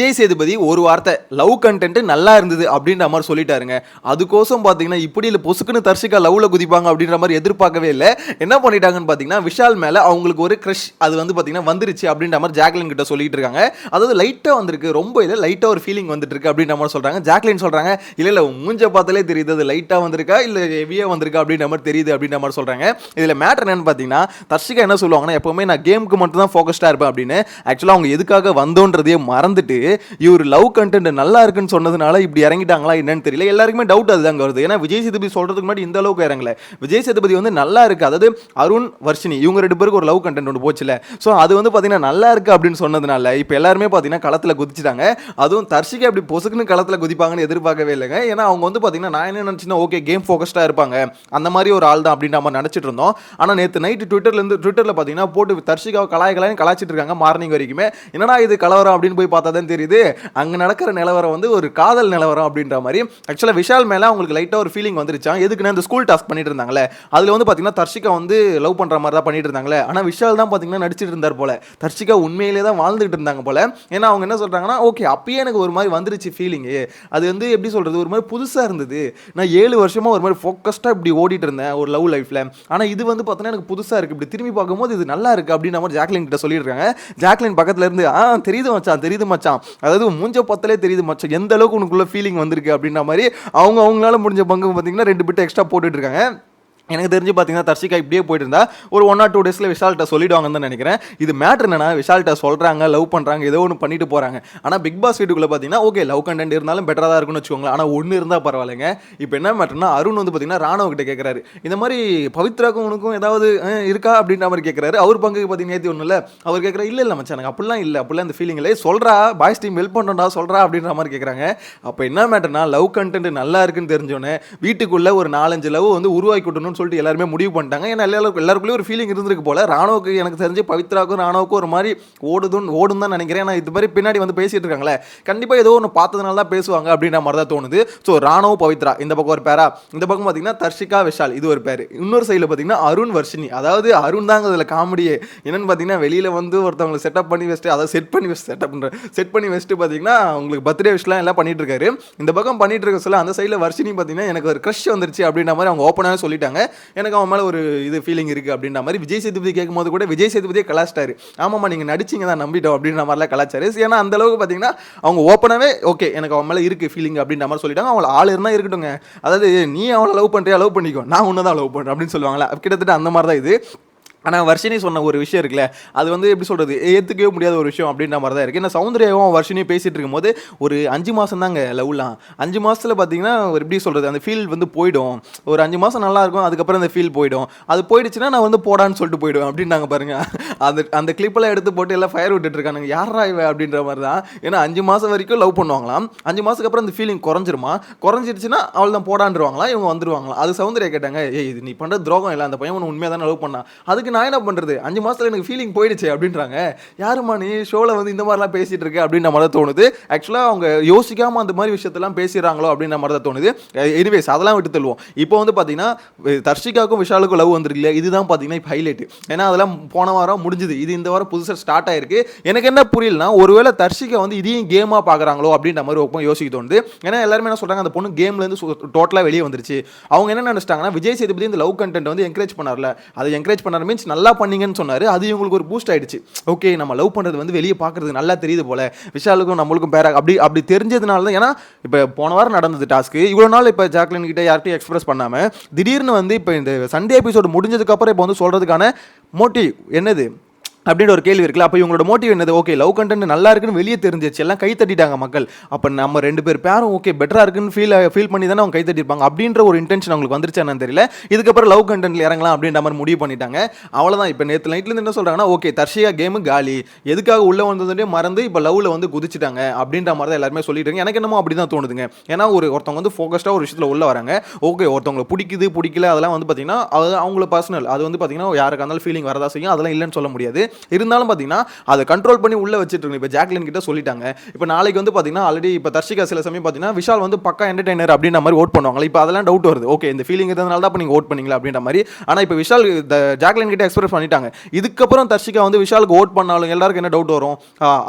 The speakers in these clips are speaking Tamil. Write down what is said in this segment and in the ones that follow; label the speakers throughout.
Speaker 1: விஜய் சேதுபதி ஒரு வார்த்தை லவ் கண்டென்ட் நல்லா இருந்தது அப்படின்ற மாதிரி சொல்லிட்டாருங்க. அதுக்கோசம் பார்த்தீங்கன்னா இப்படி இல்லை பொசுக்குன்னு தர்ஷிகா லவ்ல குதிப்பாங்க அப்படின்ற மாதிரி எதிர்பார்க்கவே இல்லை. என்ன பண்ணிட்டாங்கன்னு பார்த்தீங்கன்னா விஷால் மேலே அவங்களுக்கு ஒரு க்ரஷ் அது வந்து பார்த்தீங்கன்னா வந்துருச்சு அப்படின்ற மாதிரி ஜாக்லின் கிட்ட சொல்லிட்டு இருக்காங்க. அதாவது லைட்டாக வந்திருக்கு, ரொம்ப இல்லை லைட்டாக ஒரு ஃபீலிங் வந்துட்டு இருக்கு அப்படின்ற மாதிரி சொல்கிறாங்க. ஜாக்லின் சொல்கிறாங்க இல்லை இல்லை மூஞ்ச பார்த்தாலே தெரியுது அது லைட்டாக வந்திருக்கா இல்லை ஹெவியாக வந்திருக்கா அப்படின்ற மாதிரி தெரியுது அப்படின்ற மாதிரி சொல்கிறாங்க. இதில் மேட்டர் என்னன்னு பார்த்தீங்கன்னா தர்ஷிகா என்ன சொல்லுவாங்கன்னா எப்போவுமே நான் கேமுக்கு மட்டும் தான் ஃபோக்கஸ்டாக இருப்பேன் அப்படின்னு. ஆக்சுவலாக அவங்க எதுக்காக வந்தோன்றதையே மறந்துட்டு இவர் லவ் கண்டென்ட் நல்லா இருக்குன்னு சொன்னதுனால இப்படி இறங்கிட்டாங்களா என்னன்னு தெரியல. எல்லாருக்குமே டவுட் அதுதாங்க வருது. ஏன்னா விஜய் சேதுபதி சொல்றதுக்கு முன்னாடி இந்த அளவுக்கு இறங்கல. விஜய் சேதுபதி வந்து நல்லா இருக்கு, அதாவது அருண் வர்ஷினி இவங்க ரெண்டு பேருக்கு ஒரு லவ் கண்டென்ட் ஒன்று போச்சுல, ஸோ அது வந்து பார்த்தீங்கன்னா நல்லா இருக்கு அப்படின்னு சொன்னதுனால இப்போ எல்லாருமே பார்த்தீங்கன்னா களத்தில் குதிச்சிட்டாங்க. அதுவும் தர்ஷிகா இப்படி பொசுக்குன்னு களத்தில் குதிப்பாங்கன்னு எதிர்பார்க்கவே இல்லைங்க. ஏன்னா அவங்க வந்து பார்த்தீங்கன்னா நான் என்ன நினச்சின்னா ஓகே கேம் ஃபோக்கஸ்டாக இருப்பாங்க அந்த மாதிரி ஒரு ஆள் தான் அப்படின்னு நம்ம நினச்சிட்டு இருந்தோம். ஆனால் நேற்று நைட்டு ட்விட்டரில் பார்த்தீங்கன்னா போட்டு தர்ஷிகாவை கலாய்ச்சிட்டு இருக்காங்க மார்னிங் வரைக்குமே. என்னடா இது கலவரம் அப்படின்னு போய் பார்த்தா தான் தெரியுது அங்க நடக்கிற நிலவரம் வந்து ஒரு காதல் நிலவரம் அப்படின்ற மாதிரி. ஆக்சுவலா விஷால் மேல அவங்களுக்கு லைட்டா ஒரு ஃபீலிங் வந்துருச்சான். எதுக்குன்னா இந்த ஸ்கூல் டாஸ்க் பண்ணிட்டு இருந்தாங்களே அதுல வந்து பாத்தீங்கன்னா தர்ஷிகா வந்து லவ் பண்ற மாதிரி தான் பண்ணிட்டு இருந்தாங்களே. ஆனா விஷால் தான் பாத்தீங்கன்னா நடிச்சிட்டு இருந்தார் போல. தர்ஷிகா உண்மையிலே தான் வாழ்ந்துட்டு இருந்தாங்க போல. ஏன்னா அவங்க என்ன சொல்றாங்கன்னா ஓகே அப்பயே எனக்கு ஒரு மாதிரி வந்துருச்சு ஃபீலிங். அது வந்து எப்படி சொல்றது ஒரு மாதிரி புதுசா இருந்தது. நான் 7 வருஷமா ஒரு மாதிரி ஃபோக்கஸ்டா இப்படி ஓடிட்டு இருந்தேன் ஒரு லவ் லைஃப்ல. ஆனா இது வந்து பாத்தீங்கன்னா எனக்கு புதுசா இருக்கு, இப்படி திரும்பி பார்க்கும்போது இது நல்லா இருக்கு அப்படின்ற மாதிரி ஜாக்லின் கிட்ட சொல்லியிருக்காங்க. ஜாக்லின் பக்கத்துல இருந்து தெரியுது மச்சான் அதாவது மூஞ்ச பத்தலே தெரியுது மச்சான் எந்த அளவுக்கு உனக்குள்ள ஃபீலிங் வந்திருக்கு அப்படின்ற மாதிரி அவங்களால முடிஞ்ச பங்கு பார்த்தீங்கன்னா 2 பிட் எக்ஸ்ட்ரா போட்டுட்டு இருக்காங்க. எனக்கு தெரிஞ்சு பார்த்தீங்கன்னா தர்ஷிகா இப்படியே போயிட்டு இருந்தா ஒரு 1 or 2 டேஸில் விஷால்கிட்ட சொல்லிடுவாங்கன்னு தான் நினைக்கிறேன். இது மேட்ரு என்னன்னா விஷால்கிட்ட சொல்கிறாங்க லவ் பண்ணுறாங்க ஏதோ ஒன்று பண்ணிட்டு போகிறாங்க. ஆனால் பிக் பாஸ் வீட்டுக்குள்ளே பார்த்தீங்கன்னா ஓகே லவ் கண்டென்ட் இருந்தாலும் பெட்டராக தான் இருக்குன்னு வச்சுக்கோங்களேன். ஆனால் ஒன்று இருந்தால் பரவாயில்லைங்க. இப்போ என்ன மேட்டர்னா அருண் வந்து பார்த்தீங்கன்னா ராணவ் கிட்ட கேட்குறாரு இந்த மாதிரி பவித்ராக்கும் உனக்கும் ஏதாவது இருக்கா அப்படின்ற மாதிரி கேட்குறாரு. அவர் பங்குக்கு பார்த்தீங்கன்னா ஏற்றி ஒன்றும் இல்லை. அவர் கேட்குறா இல்லை மச்சான் எனக்கு அப்படிலாம் இல்லை, அப்படிலாம் இந்த ஃபீலிங் இல்லை, சொல்கிறா பாய்ஸ் டீம் ஹெல்ப் பண்ணுறா சொல்கிறா அப்படின்ற மாதிரி கேட்குறாங்க. அப்போ என்ன மேட்டர்னா லவ் கண்டென்ட் நல்லா இருக்குன்னு தெரிஞ்சோன்னே வீட்டுக்குள்ளே ஒரு 4-5 லவ் வந்து உருவாக்கி விட்டணும்னு சொல்லிட்டு எல்லாருமே முடிவு பண்ணிட்டாங்க. ஏன்னா எல்லாருக்குள்ளேயும் ஒரு ஃபீலிங் இருந்திருக்கு போல. ராணுவுக்கு எனக்கு தெரிஞ்சு பவித்ராவுக்கும் ராணுவுக்கும் ஒரு மாதிரி ஓடும் தான் நினைக்கிறேன். ஏன்னா இது மாதிரி பின்னாடி வந்து பேசிட்டு இருக்காங்களே கண்டிப்பாக ஏதோ ஒன்று பார்த்ததுனால தான் பேசுவாங்க அப்படின்ற மாதிரி தான் தோணுது. ஸோ ராணுவ பவித்ரா இந்த பக்கம் ஒரு பேரா, இந்த பக்கம் பார்த்தீங்கன்னா தர்ஷிகா விஷால் இது ஒரு பேர், இன்னொரு சைடில் பார்த்தீங்கன்னா அருண் வர்ஷினி. அதாவது அருண் தாங்க அதில் காமெடியே. என்னன்னு பார்த்தீங்கன்னா வெளியில் வந்து ஒருத்தவங்களை செட்டப் பண்ணி வச்சுட்டு அதை செட் பண்ணி வச்சுட்டு பார்த்தீங்கன்னா உங்களுக்கு பர்த்டே விஷயம் எல்லாம் பண்ணிட்டு இருக்காரு. இந்த பக்கம் பண்ணிட்டு இருக்க சொல்ல அந்த சைடில் வர்ஷினி பார்த்தீங்கன்னா எனக்கு ஒரு க்ரஷ் வந்துருச்சு அப்படின்ற மாதிரி அவங்க ஓப்பனாகவே சொல்லிட்டாங்க. எனக்கு அவன் மேலே ஒரு இது ஃபீலிங் இருக்குது அப்படின்ற மாதிரி விஜய் சேதுபதி கேட்கும்போது கூட விஜய் சேதுபதியே கலாச்சிட்டாரு. ஆமாம்மா நீங்கள் நடிச்சிங்க தான் நம்பிட்டோம் அப்படின்ற மாதிரிலாம் கலாச்சாரு. ஏன்னா அந்த அளவுக்கு பார்த்தீங்கன்னா அவங்க ஓப்பனாகவே ஓகே எனக்கு அவன் மேலே இருக்குது ஃபீலிங் அப்படின்ற மாதிரி சொல்லிட்டாங்க. அவங்கள ஆள் இருந்தால் இருக்கட்டுங்க, அதாவது நீ அவளை லவ் பண்ணுறியா லவ் பண்ணிக்கோ நான் ஒன்று தான் லவ் பண்ணுறேன் அப்படின்னு சொல்லுவாங்களா கிட்டத்தட்ட அந்த மாதிரி தான் இது. ஆனால் வர்ஷினி சொன்ன ஒரு விஷயம் இருக்குல்ல அது வந்து எப்படி சொல்கிறது ஏற்றுக்கவே முடியாத ஒரு விஷயம் அப்படின்ற மாதிரி தான் இருக்குது. ஏன்னா சௌந்தர்யாவும் வர்ஷினியும் பேசிகிட்டு இருக்கும்போது ஒரு 5 மாதம் தாங்க லவ்லாம். 5 மாதத்தில் பார்த்தீங்கன்னா ஒரு எப்படி சொல்கிறது அந்த ஃபீல் வந்து போயிடும். ஒரு 5 மாதம் நல்லாயிருக்கும் அதுக்கப்புறம் அந்த ஃபீல் போயிடும். அது போயிடுச்சுன்னா நான் வந்து போடான்னு சொல்லிட்டு போயிடுவேன் அப்படின்னாங்க பாருங்க. அந்த கிளிப்பெல்லாம் எடுத்து போட்டு எல்லாம் ஃபயர் விட்டுட்டு இருக்கானுங்க யாரா இவ அப்படின்ற மாதிரி தான். ஏன்னா 5 மாதம் வரைக்கும் லவ் பண்ணுவாங்களாம். 5 மாதத்துக்கு அப்புறம் அந்த ஃபீலிங் குறைஞ்சிருச்சுன்னா அவள் தான் போடான்ருவாங்களா இவங்க வந்துருவாங்களா. அது சௌந்தர்யா கேட்டாங்க இது நீ பண்ணுற துரோகம் இல்லை, அந்த பையன் உண்மையாக தான் லவ் பண்ணா அதுக்கு நான் என்ன பண்றது 5 மாசத்துல எனக்கு ஃபீலிங் போயிடுச்சு அப்படின்றாங்க. யாருமா நீ ஷோல வந்து இந்த மாதிரிலாம் பேசிட்டு இருக்க அப்படின்ற மாதிரி தோணுது. ஆக்சுவலா அவங்க யோசிக்காம அந்த மாதிரி விஷயத்தெல்லாம் பேசுறாங்களோ அப்படின்ற மாதிரி தான் தோணுது. எனிவேஸ் அதெல்லாம் விட்டு தள்ளுவோம். இப்போ வந்து பாத்தீங்கன்னா தர்ஷிகாவுக்கும் விஷாலுக்கும் லவ் வந்துருக்கு இதுதான் பாத்தீங்கன்னா இப்போ ஹைலைட். ஏன்னா அதெல்லாம் போன வாரம் முடிஞ்சது, இது இந்த வாரம் புதுசாக ஸ்டார்ட் ஆயிருக்கு. எனக்கு என்ன புரியலனா ஒருவேளை தர்ஷிகா வந்து இதையும் கேமா பாக்குறாங்களோ அப்படின்ற மாதிரி யோசிக்க தோணுது. ஏன்னா எல்லாருமே என்ன சொல்றாங்க அந்த பொண்ணு கேம்ல இருந்து டோட்டலா வெளியே வந்துருச்சு. அவங்க என்ன நினைச்சிட்டாங்கன்னா விஜய் சேதுபதி இந்த லவ் கண்டென்ட் வந்து என்கரேஜ் பண்ணார்ல, அதை என்கரேஜ் பண்ணார் மீன்ஸ் நல்லா பண்ணீங்கன்னு சொன்னாரு. அது இவங்களுக்கு ஒரு பூஸ்ட் ஆயிடுச்சு. ஓகே நம்ம லவ் பண்றது வந்து வெளியே பார்க்கறது நல்லா தெரியுது போல விஷாலுக்கும் நம்மளுக்கும் பேரா அப்படி தெரிஞ்சதுனால தான். ஏன்னா இப்போ போன வாரம் நடந்தது டாஸ்க் இவ்வளோ நாள் இப்போ ஜாக்லின் கிட்ட யார்கிட்டையும் எக்ஸ்பிரஸ் பண்ணாம திடீர்னு வந்து இப்போ இந்த சண்டே எபிசோடு முடிஞ்சதுக்கு அப்புறம் இப்போ வந்து சொல்றதுக்கான மோட்டிவ் என்னது அப்படின்ற ஒரு கேள்வி இருக்குல்ல. அப்போ இவங்களோட மோட்டிவ் என்னது ஓகே லவ் கண்டென்ட் நல்லா இருக்குன்னு வெளியே தெரிஞ்சிச்சு எல்லாம் கை தட்டிட்டாங்க மக்கள். அப்போ நம்ம 2 பேரும் ஓகே பெட்டரா இருக்குன்னு ஃபீல் பண்ணி தானே அவங்க கை தட்டிருப்பாங்க அப்படின்ற ஒரு இன்டென்ஷன் அவங்களுக்கு வந்துருச்சு என்னன்னு தெரியல. இதுக்கப்புறம் லவ் கண்டென்ட்ல இறங்கலாம் அப்படின்ற மாதிரி முடிவு பண்ணிட்டாங்க. அவ்வளோதான். இப்போ நேற்று நைட்லேருந்து என்ன சொல்றாங்கன்னா ஓகே தர்ஷியா கேமு காலி எதுக்காக உள்ள வந்ததுட்டே மறந்து இப்போ லவ்ல வந்து குதிச்சுட்டாங்க அப்படின்ற மாதிரி தான் எல்லாருமே சொல்லிட்டு இருக்காங்க. எனக்கு என்னமோ அப்படி தான் தோணுதுங்க. ஏன்னா ஒருத்தவங்க வந்து ஃபோக்கஸ்டாக ஒரு விஷயத்தில் உள்ள வராங்க. ஓகே ஒருத்தவங்களை பிடிக்கல அதெல்லாம் வந்து பார்த்தீங்கன்னா அது அவங்கள பர்சனல், அது வந்து பார்த்தீங்கன்னா யாருக்கு இருந்தாலும் ஃபீலிங் வரதா செய்யும், அதெல்லாம் இல்லைன்னு சொல்ல முடியாது. இருந்தாலும் பார்த்தீங்கன்னா அதை கண்ட்ரோல் பண்ணி உள்ள வச்சுட்டு இருக்கு. இப்போ ஜாக்லின் கிட்ட சொல்லிட்டாங்க. இப்போ நாளைக்கு வந்து பார்த்தீங்கன்னா ஆல்ரெடி இப்போ தர்ஷிகா சில சமயம் பார்த்தீங்கன்னா விஷால் வந்து பக்கா என்டர்டைனர் அப்படின்ற மாதிரி ஓட் பண்ணுவாங்க. இப்போ அதெல்லாம் டவுட் வருது. ஓகே இந்த ஃபீலிங் இருந்ததுனால தான் இப்போ நீங்கள் ஓட் பண்ணீங்களா அப்படின்ற மாதிரி. ஆனால் இப்போ விஷால் ஜாக்லின் கிட்ட எக்ஸ்பிரஸ் பண்ணிட்டாங்க. இதுக்கப்புறம் தர்ஷிகா வந்து விஷாலுக்கு ஓட் பண்ணாலும் எல்லாருக்கும் என்ன டவுட் வரும்,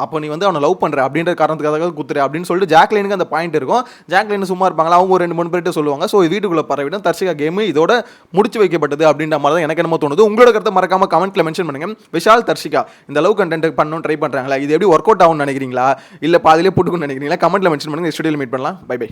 Speaker 1: அப்போ நீ வந்து அவனை லவ் பண்ற அப்படின்ற காரணத்துக்காக குத்துற அப்படின்னு சொல்லிட்டு ஜாக்லினுக்கு அந்த பாயிண்ட் இருக்கும். ஜாக்லின் சும்மா இருப்பாங்களா, அவங்க ஒரு 2-3 பேர்கிட்ட சொல்லுவாங்க. ஸோ வீட்டுக்குள்ள பரவிடும் தர்ஷிகா கேம் இதோட முடிச்சு வைக்கப்பட்டது அப்படின்ற மாதிரி தான் எனக்கு என்னமோ தோணுது. உங்களோட கருத்தை மறக்காம கமெண்ட்ல மென்ஷன் பண்ணுங்க. விஷால் தர்ஷிகா இந்த லவ் கண்டென்ட் பண்ணணும் ட்ரை பண்றாங்களா, இது எப்படி ஒர்க் அவுட் ஆகும்னு நினைக்கிறீங்களா, இல்ல பாதியிலே போட்டுக்கணும்னு நினைக்கிறீங்களா, கமெண்ட்ல மென்ஷன் பண்ணுங்க. ஸ்டுடியோல மீட் பண்ணலாம். Bye by.